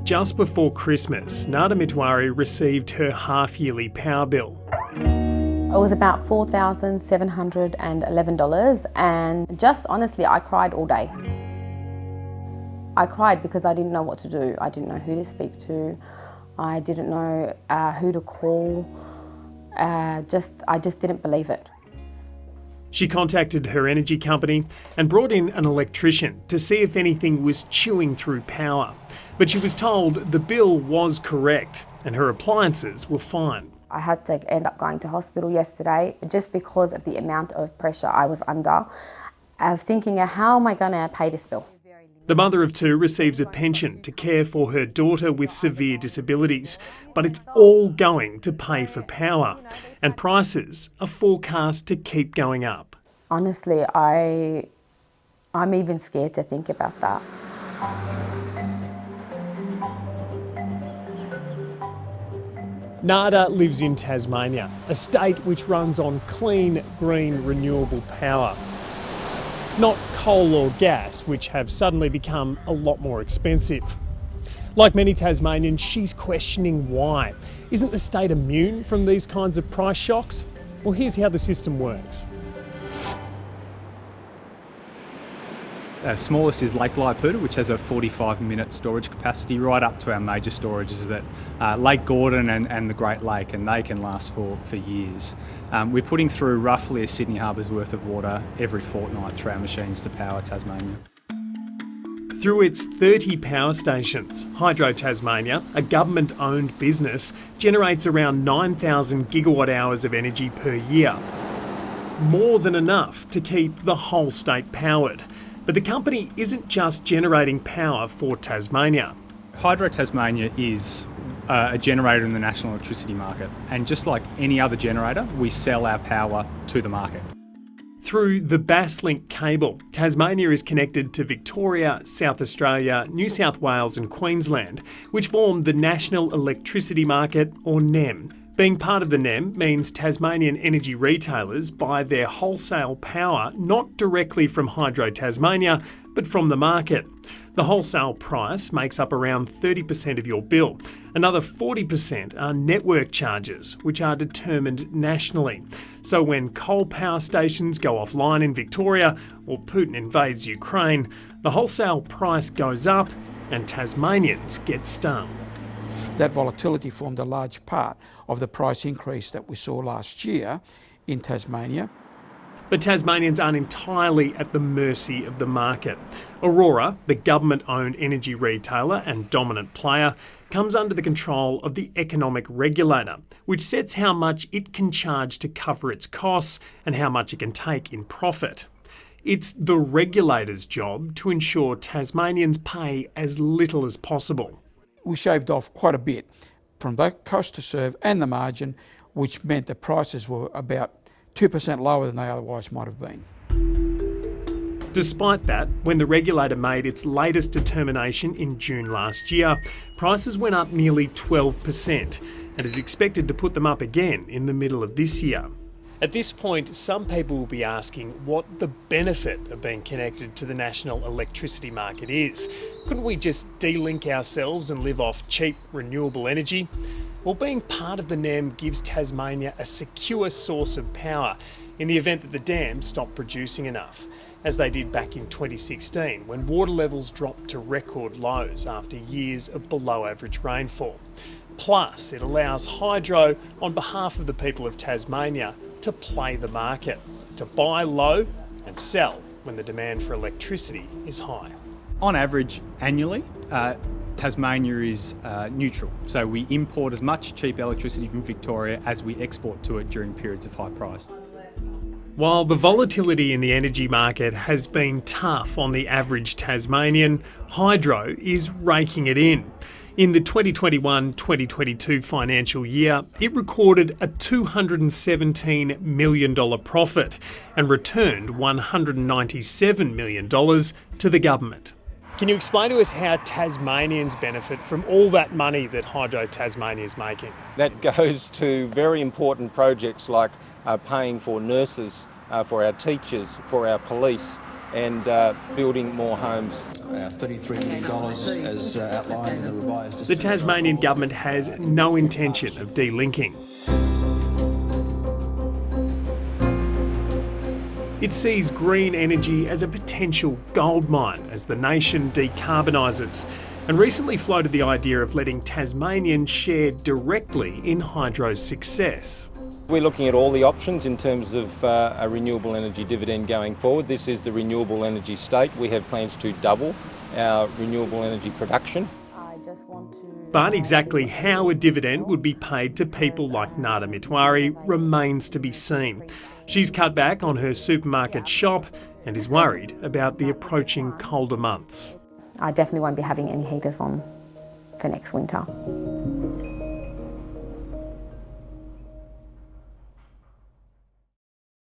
Just before Christmas, Nada Mitwari received her half-yearly power bill. It was about $4,711, and just honestly, I cried all day. I cried because I didn't know what to do. I didn't know who to speak to. I didn't know who to call. I just didn't believe it. She contacted her energy company and brought in an electrician to see if anything was chewing through power. But she was told the bill was correct and her appliances were fine. I had to end up going to hospital yesterday just because of the amount of pressure I was under, of thinking, how am I going to pay this bill? The mother of two receives a pension to care for her daughter with severe disabilities, but it's all going to pay for power, and prices are forecast to keep going up. Honestly, I'm even scared to think about that. Nada lives in Tasmania, a state which runs on clean, green, renewable power. Not coal or gas, which have suddenly become a lot more expensive. Like many Tasmanians, she's questioning why. Isn't the state immune from these kinds of price shocks? Well, here's how the system works. Smallest is Lake Lyputa, which has a 45-minute storage capacity, right up to our major storages at Lake Gordon and the Great Lake, and they can last for years. We're putting through roughly a Sydney Harbour's worth of water every fortnight through our machines to power Tasmania. Through its 30 power stations, Hydro Tasmania, a government-owned business, generates around 9,000 gigawatt hours of energy per year. More than enough to keep the whole state powered. But the company isn't just generating power for Tasmania. Hydro Tasmania is a generator in the national electricity market, and just like any other generator, we sell our power to the market. Through the Basslink cable, Tasmania is connected to Victoria, South Australia, New South Wales and Queensland, which form the National Electricity Market, or NEM. Being part of the NEM means Tasmanian energy retailers buy their wholesale power not directly from Hydro Tasmania, but from the market. The wholesale price makes up around 30% of your bill. Another 40% are network charges, which are determined nationally. So when coal power stations go offline in Victoria or Putin invades Ukraine, the wholesale price goes up and Tasmanians get stung. That volatility formed a large part of the price increase that we saw last year in Tasmania. But Tasmanians aren't entirely at the mercy of the market. Aurora, the government-owned energy retailer and dominant player, comes under the control of the economic regulator, which sets how much it can charge to cover its costs and how much it can take in profit. It's the regulator's job to ensure Tasmanians pay as little as possible. We shaved off quite a bit from both cost to serve and the margin, which meant the prices were about 2% lower than they otherwise might have been. Despite that, when the regulator made its latest determination in June last year, prices went up nearly 12% and is expected to put them up again in the middle of this year. At this point, some people will be asking what the benefit of being connected to the national electricity market is. Couldn't we just de-link ourselves and live off cheap, renewable energy? Well, being part of the NEM gives Tasmania a secure source of power in the event that the dams stop producing enough, as they did back in 2016 when water levels dropped to record lows after years of below-average rainfall. Plus, it allows Hydro, on behalf of the people of Tasmania, to play the market, to buy low and sell when the demand for electricity is high. On average, annually, Tasmania is neutral. So we import as much cheap electricity from Victoria as we export to it during periods of high price. While the volatility in the energy market has been tough on the average Tasmanian, Hydro is raking it in. In the 2021-2022 financial year, it recorded a $217 million profit and returned $197 million to the government. Can you explain to us how Tasmanians benefit from all that money that Hydro Tasmania is making? That goes to very important projects like paying for nurses, for our teachers, for our police, and building more homes. $33 million as outlined in the revised. The Tasmanian government has no intention of delinking. It sees green energy as a potential gold mine as the nation decarbonises, and recently floated the idea of letting Tasmanians share directly in hydro's success. We're looking at all the options in terms of a renewable energy dividend going forward. This is the renewable energy state. We have plans to double our renewable energy production. But exactly how a dividend would be paid to people like Nada Mitwari remains to be seen. She's cut back on her supermarket shop and is worried about the approaching colder months. I definitely won't be having any heaters on for next winter.